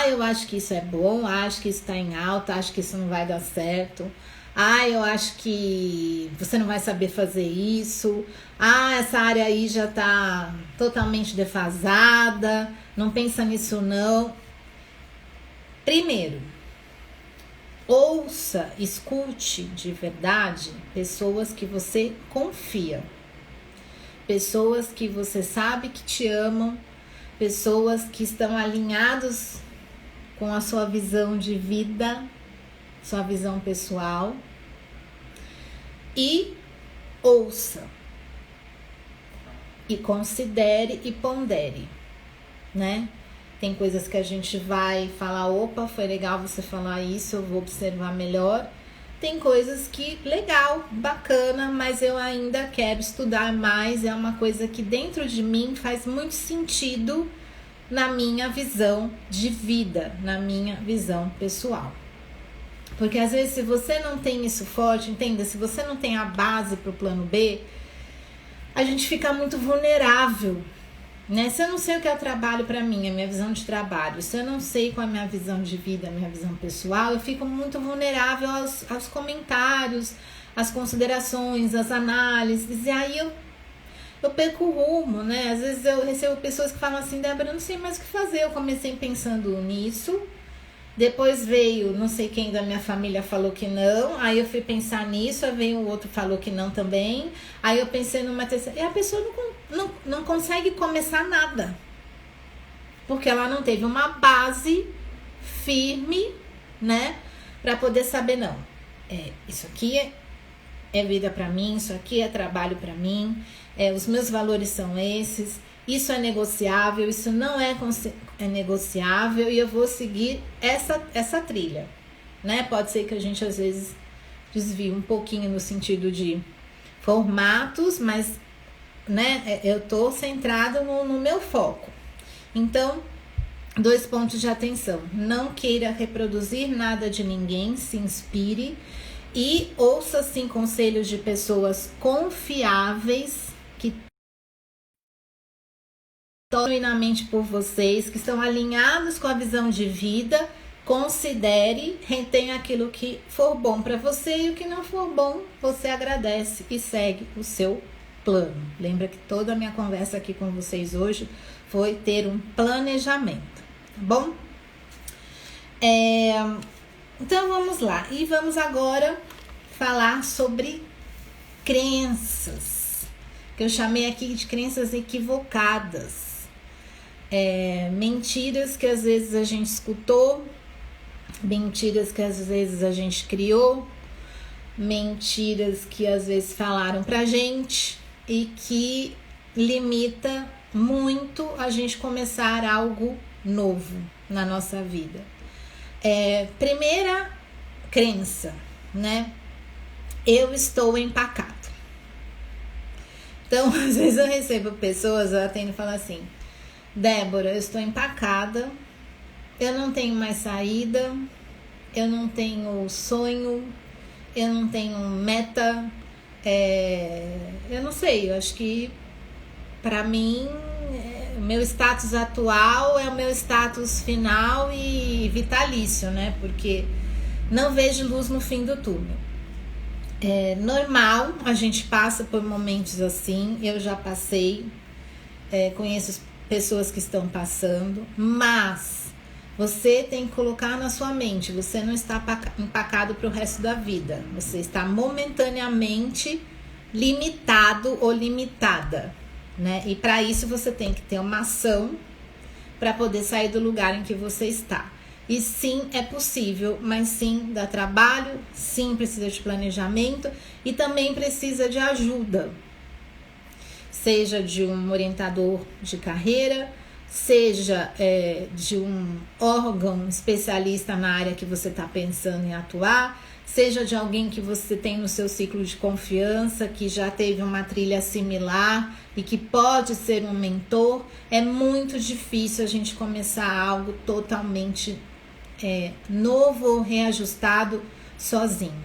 Eu acho que isso é bom, acho que isso tá em alta, acho que isso não vai dar certo. Eu acho que você não vai saber fazer isso. Essa área aí já tá totalmente defasada, não pensa nisso não. Primeiro, ouça, escute de verdade pessoas que você confia, pessoas que você sabe que te amam, pessoas que estão alinhadas com a sua visão de vida, sua visão pessoal, e ouça, e considere e pondere, né? Tem coisas que a gente vai falar, opa, foi legal você falar isso, eu vou observar melhor. Tem coisas que, legal, bacana, mas eu ainda quero estudar mais. É uma coisa que dentro de mim faz muito sentido na minha visão de vida, na minha visão pessoal. Porque às vezes se você não tem isso forte, entenda, se você não tem a base para o plano B, a gente fica muito vulnerável, né? Se eu não sei o que é o trabalho para mim, a minha visão de trabalho, se eu não sei qual é a minha visão de vida, a minha visão pessoal, eu fico muito vulnerável aos comentários, às considerações, às análises, e aí eu perco o rumo, né? Às vezes eu recebo pessoas que falam assim, Débora, eu não sei mais o que fazer, eu comecei pensando nisso, depois veio não sei quem da minha família falou que não, aí eu fui pensar nisso, aí veio o outro falou que não também, aí eu pensei numa terceira, e a pessoa não consegue começar nada, porque ela não teve uma base firme, né, para poder saber, não, isso aqui é vida para mim, isso aqui é trabalho para mim, os meus valores são esses, isso é negociável, isso não é negociável, e eu vou seguir essa trilha, né? Pode ser que a gente às vezes desvie um pouquinho no sentido de formatos, mas, né, eu tô centrada no meu foco. Então, 2 pontos de atenção: não queira reproduzir nada de ninguém, se inspire e ouça sim conselhos de pessoas confiáveis que genuinamente por vocês, que estão alinhados com a visão de vida. Considere, retém aquilo que for bom para você, e o que não for bom, você agradece e segue o seu plano. Lembra que toda a minha conversa aqui com vocês hoje foi ter um planejamento, tá bom? Então vamos lá, e vamos agora falar sobre crenças, que eu chamei aqui de crenças equivocadas. Mentiras que às vezes a gente escutou, mentiras que às vezes a gente criou, mentiras que às vezes falaram pra gente e que limita muito a gente começar algo novo na nossa vida. Primeira crença, né? Eu estou empacado. Então, às vezes eu recebo pessoas, eu atendo e falo assim, Débora, eu estou empacada, eu não tenho mais saída, eu não tenho sonho, eu não tenho meta, eu não sei, eu acho que pra mim o meu status atual é o meu status final e vitalício, né? Porque não vejo luz no fim do túnel. É normal, a gente passa por momentos assim, eu já passei, conheço pessoas que estão passando, mas você tem que colocar na sua mente, você não está empacado para o resto da vida, você está momentaneamente limitado ou limitada, né? E para isso você tem que ter uma ação para poder sair do lugar em que você está. E sim, é possível, mas sim dá trabalho, sim precisa de planejamento e também precisa de ajuda. Seja de um orientador de carreira, seja de um órgão especialista na área que você está pensando em atuar, seja de alguém que você tem no seu ciclo de confiança, que já teve uma trilha similar e que pode ser um mentor. É muito difícil a gente começar algo totalmente novo ou reajustado sozinho.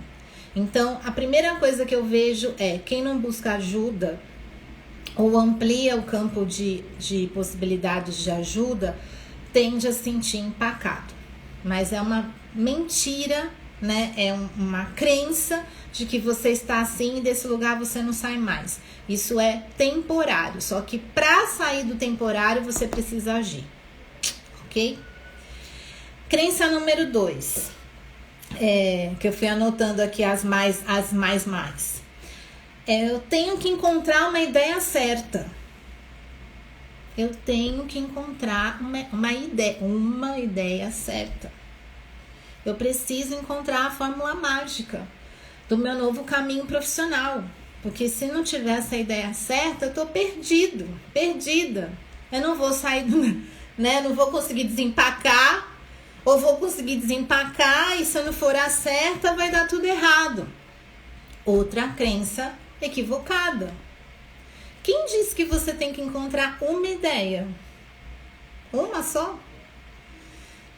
Então, a primeira coisa que eu vejo é quem não busca ajuda ou amplia o campo de possibilidades de ajuda, tende a se sentir empacado. Mas é uma mentira, né? É uma crença de que você está assim e desse lugar você não sai mais. Isso é temporário, só que para sair do temporário você precisa agir, ok? Crença número 2, que eu fui anotando aqui as mais. Eu tenho que encontrar uma ideia certa. Eu tenho que encontrar uma ideia certa. Eu preciso encontrar a fórmula mágica do meu novo caminho profissional. Porque se não tiver essa ideia certa, eu tô perdida. Eu não vou sair né? Não vou conseguir desempacar, ou vou conseguir desempacar e se eu não for a certa, vai dar tudo errado. Outra crença equivocada. Quem diz que você tem que encontrar uma ideia? Uma só?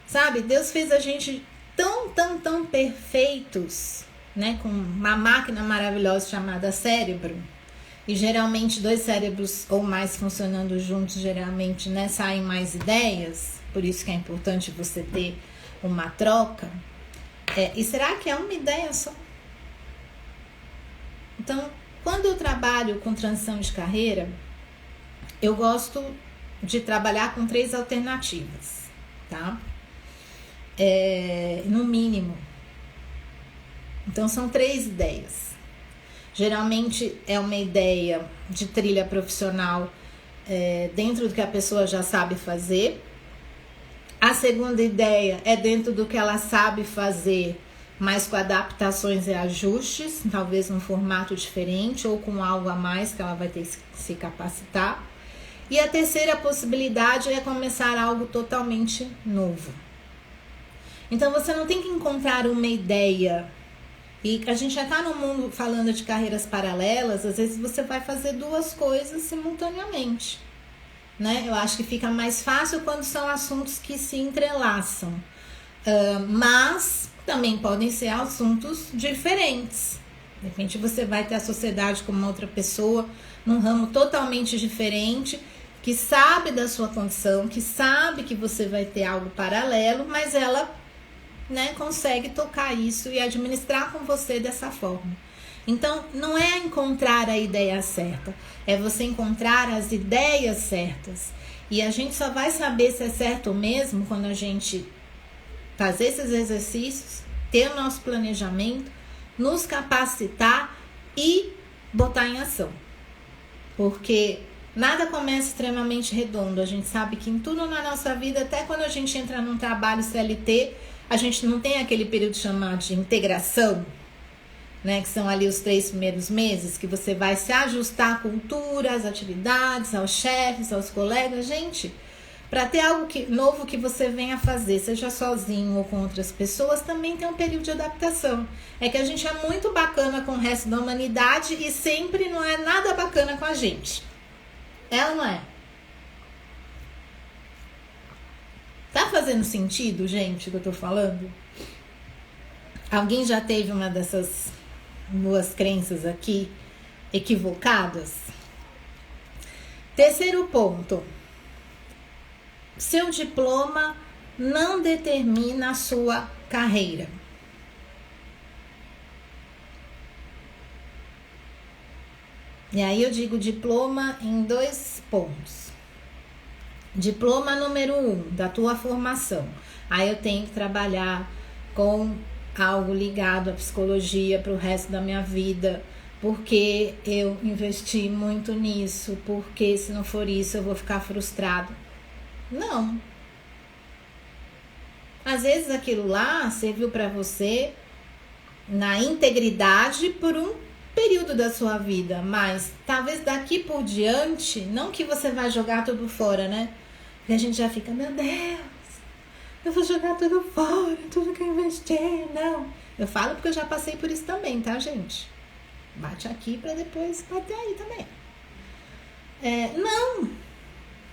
Sabe, Deus fez a gente tão perfeitos, né? Com uma máquina maravilhosa chamada cérebro. E geralmente 2 cérebros ou mais funcionando juntos, geralmente, né, saem mais ideias. Por isso que é importante você ter uma troca. E será que é uma ideia só? Então, quando eu trabalho com transição de carreira, eu gosto de trabalhar com 3 alternativas, tá? No mínimo. Então, são 3 ideias. Geralmente é uma ideia de trilha profissional dentro do que a pessoa já sabe fazer. A segunda ideia é dentro do que ela sabe fazer, mas com adaptações e ajustes, talvez num formato diferente ou com algo a mais que ela vai ter que se capacitar. E a terceira possibilidade é começar algo totalmente novo. Então você não tem que encontrar uma ideia. E a gente já está no mundo falando de carreiras paralelas, às vezes você vai fazer 2 coisas simultaneamente, né? Eu acho que fica mais fácil quando são assuntos que se entrelaçam, mas também podem ser assuntos diferentes. De repente você vai ter a sociedade com uma outra pessoa num ramo totalmente diferente, que sabe da sua condição, que sabe que você vai ter algo paralelo, mas ela, né, consegue tocar isso e administrar com você dessa forma. Então, não é encontrar a ideia certa, é você encontrar as ideias certas. E a gente só vai saber se é certo mesmo quando a gente fazer esses exercícios, ter o nosso planejamento, nos capacitar e botar em ação. Porque nada começa extremamente redondo. A gente sabe que em tudo na nossa vida, até quando a gente entra num trabalho CLT, a gente não tem aquele período chamado de integração, né, que são ali os 3 primeiros meses, que você vai se ajustar à cultura, às atividades, aos chefes, aos colegas. Gente, para ter algo novo que você venha fazer, seja sozinho ou com outras pessoas, também tem um período de adaptação. É que a gente é muito bacana com o resto da humanidade e sempre não é nada bacana com a gente. É ou não é? Tá fazendo sentido, gente, o que eu tô falando? Alguém já teve uma dessas duas crenças aqui equivocadas? Terceiro ponto. Seu diploma não determina a sua carreira. E aí eu digo diploma em 2 pontos. Diploma número 1, da tua formação. Aí eu tenho que trabalhar com algo ligado à psicologia para o resto da minha vida, porque eu investi muito nisso, porque se não for isso eu vou ficar frustrado. Não. Às vezes aquilo lá serviu para você na integridade por um período da sua vida, mas talvez daqui por diante, não que você vai jogar tudo fora, né? E a gente já fica, meu Deus, eu vou jogar tudo fora, tudo que eu investi, não. Eu falo porque eu já passei por isso também, tá, gente? Bate aqui pra depois bater aí também. Não,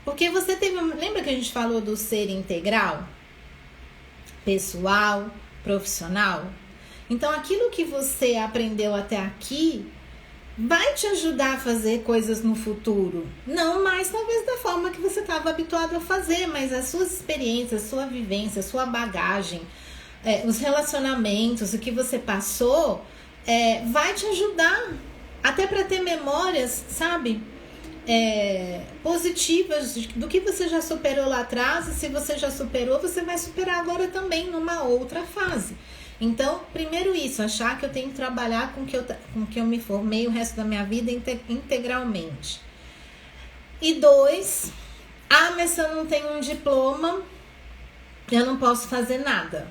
porque você teve, lembra que a gente falou do ser integral? Pessoal, profissional? Então, aquilo que você aprendeu até aqui vai te ajudar a fazer coisas no futuro. Não mais, talvez, da forma que você estava habituado a fazer, mas as suas experiências, sua vivência, sua bagagem, os relacionamentos, o que você passou, vai te ajudar até para ter memórias, sabe? Positivas do que você já superou lá atrás, e se você já superou, você vai superar agora também numa outra fase. Então, primeiro isso, achar que eu tenho que trabalhar com que eu me formei o resto da minha vida integralmente. E 2, mas se eu não tenho um diploma, eu não posso fazer nada.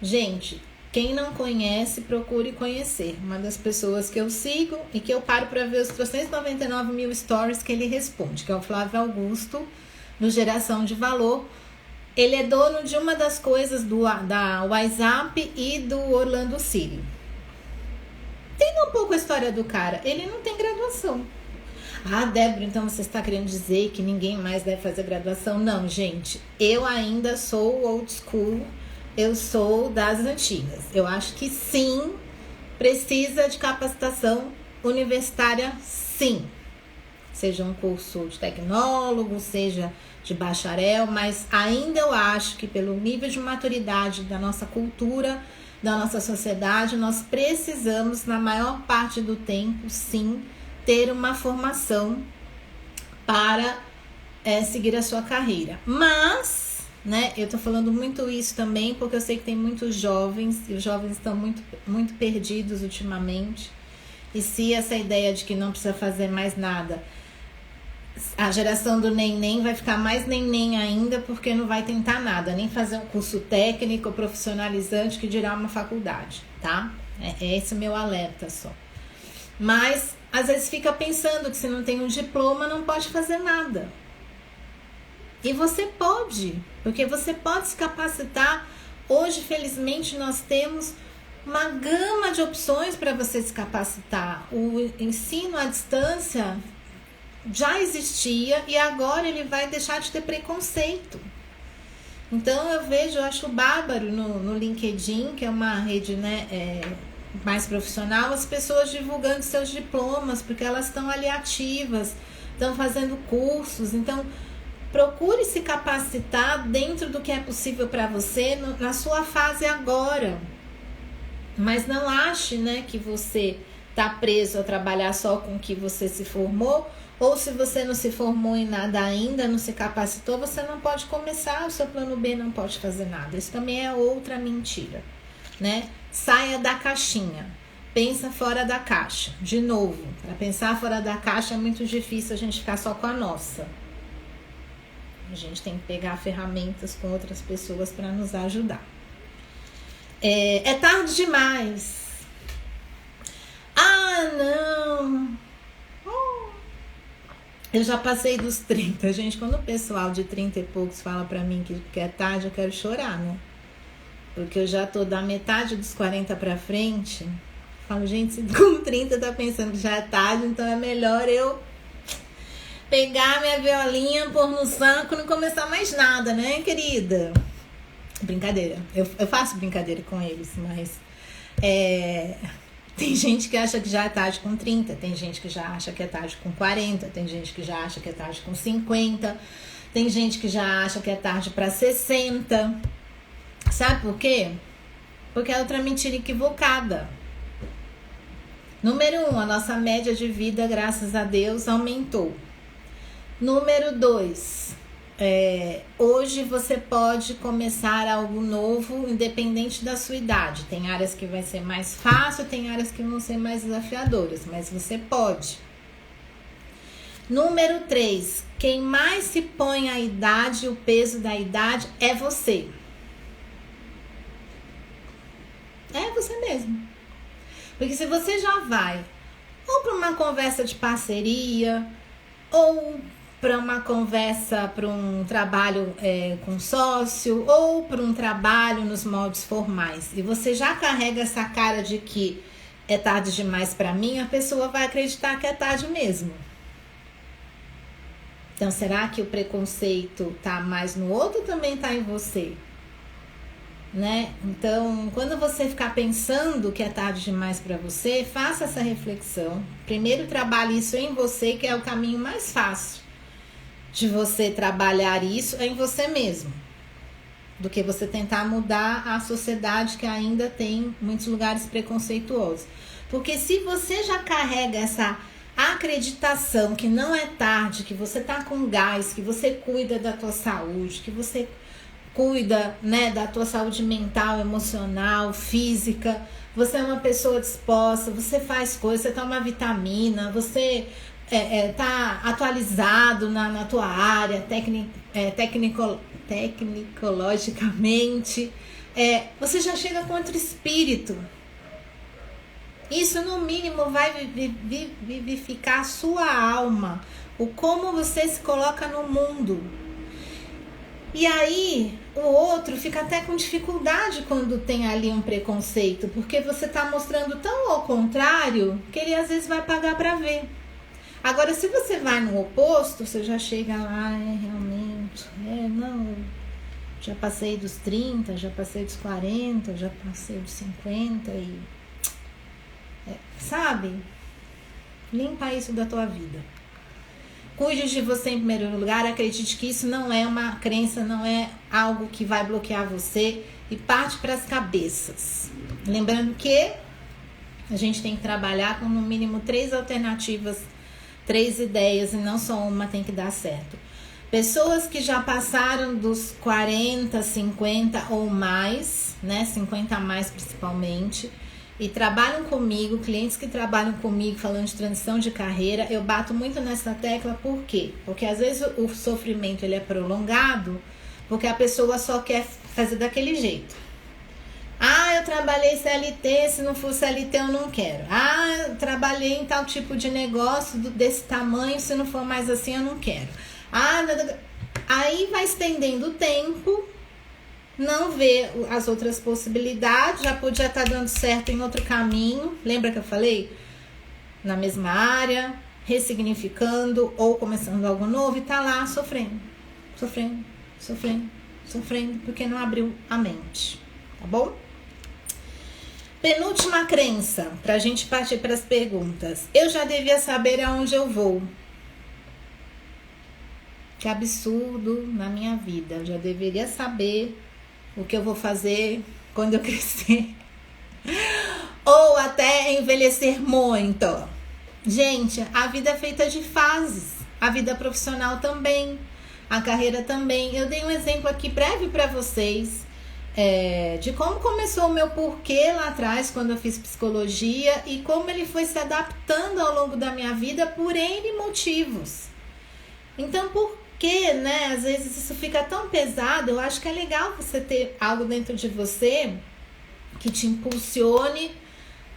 Gente, quem não conhece, procure conhecer. Uma das pessoas que eu sigo e que eu paro para ver os 399 mil stories que ele responde, que é o Flávio Augusto, no Geração de Valor. Ele é dono de uma das coisas da WhatsApp e do Orlando City. Entenda um pouco a história do cara. Ele não tem graduação. Débora, então você está querendo dizer que ninguém mais deve fazer graduação? Não, gente. Eu ainda sou old school. Eu sou das antigas. Eu acho que sim, precisa de capacitação universitária, sim. Seja um curso de tecnólogo, seja de bacharel, mas ainda eu acho que pelo nível de maturidade da nossa cultura, da nossa sociedade, nós precisamos, na maior parte do tempo, sim, ter uma formação para seguir a sua carreira. Mas, né, eu tô falando muito isso também porque eu sei que tem muitos jovens, e os jovens estão muito, muito perdidos ultimamente, e se essa ideia de que não precisa fazer mais nada, a geração do neném vai ficar mais neném ainda, porque não vai tentar nada, nem fazer um curso técnico profissionalizante, que dirá uma faculdade, tá? É esse o meu alerta só. Mas às vezes fica pensando que se não tem um diploma não pode fazer nada. E você pode, porque você pode se capacitar. Hoje, felizmente, nós temos uma gama de opções para você se capacitar. O ensino à distância já existia e agora ele vai deixar de ter preconceito. Então eu acho bárbaro no LinkedIn, que é uma rede, né, mais profissional, as pessoas divulgando seus diplomas, porque elas estão ali ativas, estão fazendo cursos. Então procure se capacitar dentro do que é possível para você na sua fase agora. Mas não ache, né, que você está preso a trabalhar só com o que você se formou, ou se você não se formou em nada ainda, não se capacitou, você não pode começar, o seu plano B não pode fazer nada. Isso também é outra mentira, né? Saia da caixinha, pensa fora da caixa. De novo, para pensar fora da caixa é muito difícil a gente ficar só com a nossa. A gente tem que pegar ferramentas com outras pessoas para nos ajudar. É tarde demais. Não. Eu já passei dos 30. Gente, quando o pessoal de 30 e poucos fala pra mim que é tarde, eu quero chorar, né? Porque eu já tô da metade dos 40 pra frente. Falo, gente, se com 30 tá pensando que já é tarde, então é melhor eu pegar minha violinha, pôr no saco e não começar mais nada, né, querida? Brincadeira. Eu faço brincadeira com eles, mas tem gente que acha que já é tarde com 30, tem gente que já acha que é tarde com 40, tem gente que já acha que é tarde com 50, tem gente que já acha que é tarde para 60. Sabe por quê? Porque é outra mentira equivocada. Número 1, a nossa média de vida, graças a Deus, aumentou. Número 2, hoje você pode começar algo novo, independente da sua idade. Tem áreas que vai ser mais fácil, tem áreas que vão ser mais desafiadoras, mas você pode. Número 3, quem mais se põe a idade, o peso da idade, é você. É você mesmo. Porque se você já vai ou para uma conversa de parceria, ou para uma conversa, para um trabalho com sócio, ou para um trabalho nos moldes formais, e você já carrega essa cara de que é tarde demais para mim, a pessoa vai acreditar que é tarde mesmo. Então, será que o preconceito tá mais no outro ou também tá em você? Né? Então, quando você ficar pensando que é tarde demais para você, faça essa reflexão. Primeiro, trabalhe isso em você, que é o caminho mais fácil de você trabalhar isso, é em você mesmo, do que você tentar mudar a sociedade que ainda tem muitos lugares preconceituosos. Porque se você já carrega essa acreditação que não é tarde, que você tá com gás, que você cuida da tua saúde, que você cuida, né, da tua saúde mental, emocional, física, você é uma pessoa disposta, você faz coisas, você toma vitamina, você tá atualizado na tua área, tecnologicamente, você já chega com outro espírito. Isso, no mínimo, vai vivificar a sua alma, o como você se coloca no mundo. E aí, o outro fica até com dificuldade quando tem ali um preconceito, porque você tá mostrando tão ao contrário que ele às vezes vai pagar para ver. Agora, se você vai no oposto, você já chega lá, realmente, não, já passei dos 30, já passei dos 40, já passei dos 50 e... sabe? Limpa isso da tua vida. Cuide de você em primeiro lugar, acredite que isso não é uma crença, não é algo que vai bloquear você e parte para as cabeças. Lembrando que a gente tem que trabalhar com no mínimo 3 alternativas, 3 ideias e não só uma tem que dar certo. Pessoas que já passaram dos 40, 50 ou mais, né, 50 a mais principalmente, e trabalham comigo, clientes que trabalham comigo falando de transição de carreira, eu bato muito nessa tecla, por quê? Porque às vezes o sofrimento ele é prolongado, porque a pessoa só quer fazer daquele jeito. Eu trabalhei CLT, se não for CLT eu não quero. Eu trabalhei em tal tipo de negócio desse tamanho, se não for mais assim eu não quero. Aí vai estendendo o tempo, não vê as outras possibilidades, já podia estar dando certo em outro caminho. Lembra que eu falei? Na mesma área, ressignificando ou começando algo novo e tá lá sofrendo, porque não abriu a mente, tá bom? Penúltima crença, pra gente partir para as perguntas. Eu já devia saber aonde eu vou. Que absurdo na minha vida. Eu já deveria saber o que eu vou fazer quando eu crescer. Ou até envelhecer muito. Gente, a vida é feita de fases. A vida profissional também. A carreira também. Eu dei um exemplo aqui breve para vocês. De como começou o meu porquê lá atrás, quando eu fiz psicologia. E como ele foi se adaptando ao longo da minha vida por N motivos. Então, por que, né, às vezes isso fica tão pesado? Eu acho que é legal você ter algo dentro de você que te impulsione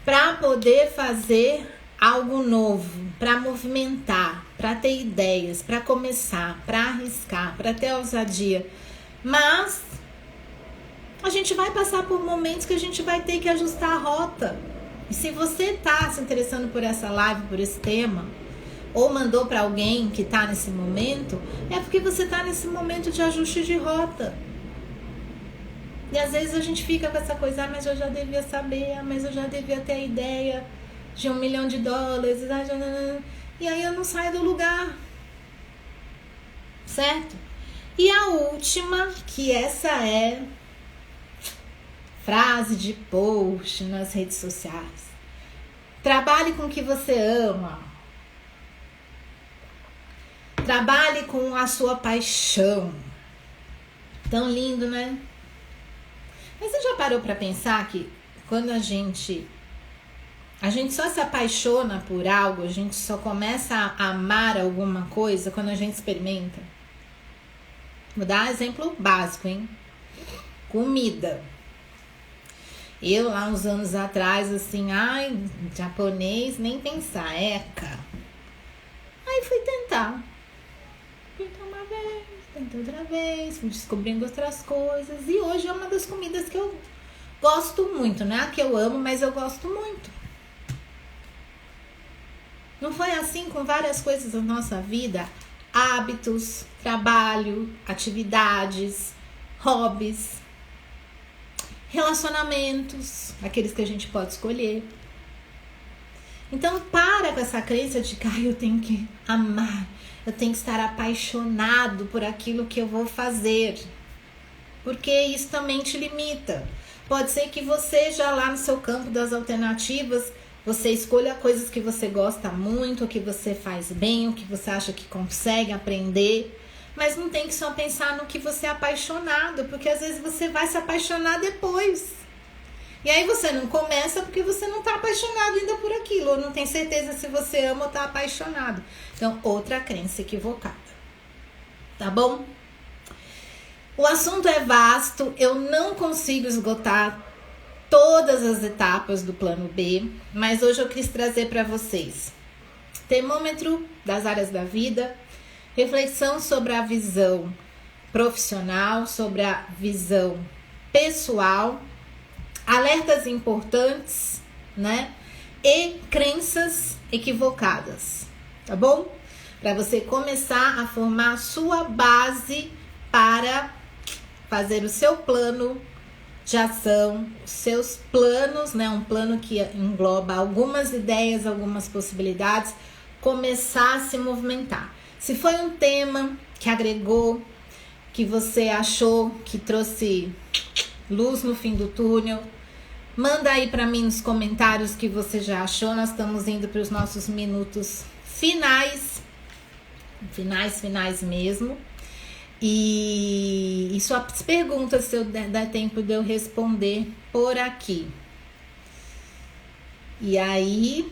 para poder fazer algo novo, para movimentar, para ter ideias, para começar, para arriscar, para ter ousadia. Mas a gente vai passar por momentos que a gente vai ter que ajustar a rota. E se você está se interessando por essa live, por esse tema, ou mandou para alguém que está nesse momento, é porque você está nesse momento de ajuste de rota. E às vezes a gente fica com essa coisa, mas eu já devia saber, mas eu já devia ter a ideia de $1 milhão. E aí eu não saio do lugar. Certo? E a última, que essa é frase de post nas redes sociais. Trabalhe com o que você ama. Trabalhe com a sua paixão. Tão lindo, né? Mas você já parou para pensar que quando a gente só se apaixona por algo, a gente só começa a amar alguma coisa quando a gente experimenta? Vou dar um exemplo básico, hein? Comida. Eu, lá uns anos atrás, assim, japonês, nem pensar, eca. Aí fui tentar. Tentar uma vez, tentei outra vez, fui descobrindo outras coisas. E hoje é uma das comidas que eu gosto muito, não é a que eu amo, mas eu gosto muito. Não foi assim com várias coisas da nossa vida? Hábitos, trabalho, atividades, hobbies, relacionamentos, aqueles que a gente pode escolher. Então para com essa crença de que eu tenho que amar, eu tenho que estar apaixonado por aquilo que eu vou fazer, porque isso também te limita. Pode ser que você já lá no seu campo das alternativas, você escolha coisas que você gosta muito, o que você faz bem, o que você acha que consegue aprender, mas não tem que só pensar no que você é apaixonado, porque às vezes você vai se apaixonar depois. E aí você não começa porque você não está apaixonado ainda por aquilo, ou não tem certeza se você ama ou está apaixonado. Então, outra crença equivocada. Tá bom? O assunto é vasto, eu não consigo esgotar todas as etapas do plano B, mas hoje eu quis trazer para vocês termômetro das áreas da vida, reflexão sobre a visão profissional, sobre a visão pessoal, alertas importantes, né? E crenças equivocadas, tá bom? Para você começar a formar a sua base para fazer o seu plano de ação, os seus planos, né? Um plano que engloba algumas ideias, algumas possibilidades, começar a se movimentar. Se foi um tema que agregou, que você achou que trouxe luz no fim do túnel, manda aí para mim nos comentários o que você já achou. Nós estamos indo para os nossos minutos finais mesmo. E só pergunta se eu der tempo de eu responder por aqui. E aí,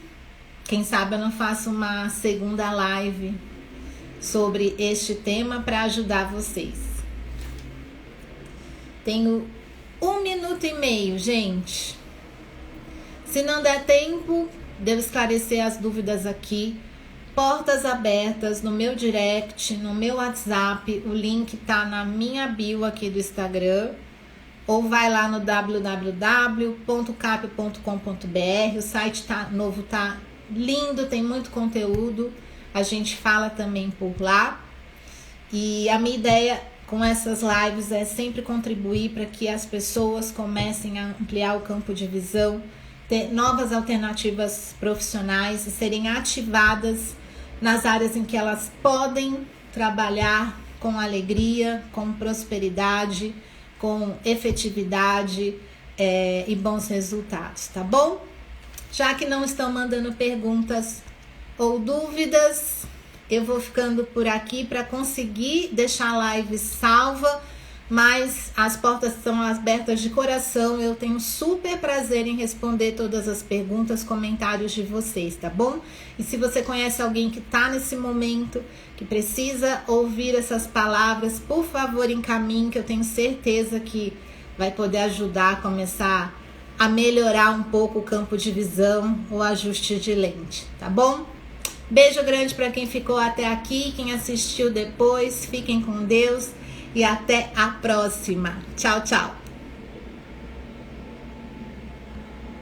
quem sabe eu não faço uma segunda live sobre este tema para ajudar vocês. Tenho 1 minuto e meio, gente. Se não der tempo de eu esclarecer as dúvidas aqui, portas abertas no meu direct, no meu WhatsApp, o link tá na minha bio aqui do Instagram, ou vai lá no www.cap.com.br, o site novo tá lindo, tem muito conteúdo, a gente fala também por lá, e a minha ideia com essas lives é sempre contribuir para que as pessoas comecem a ampliar o campo de visão, ter novas alternativas profissionais e serem ativadas nas áreas em que elas podem trabalhar com alegria, com prosperidade, com efetividade e bons resultados, tá bom? Já que não estão mandando perguntas ou dúvidas, eu vou ficando por aqui para conseguir deixar a live salva, mas as portas estão abertas de coração. Eu tenho super prazer em responder todas as perguntas, comentários de vocês, tá bom? E se você conhece alguém que está nesse momento, que precisa ouvir essas palavras, por favor, encaminhe, que eu tenho certeza que vai poder ajudar a começar a melhorar um pouco o campo de visão, o ajuste de lente, tá bom? Beijo grande para quem ficou até aqui, quem assistiu depois, fiquem com Deus. E até a próxima. Tchau, tchau.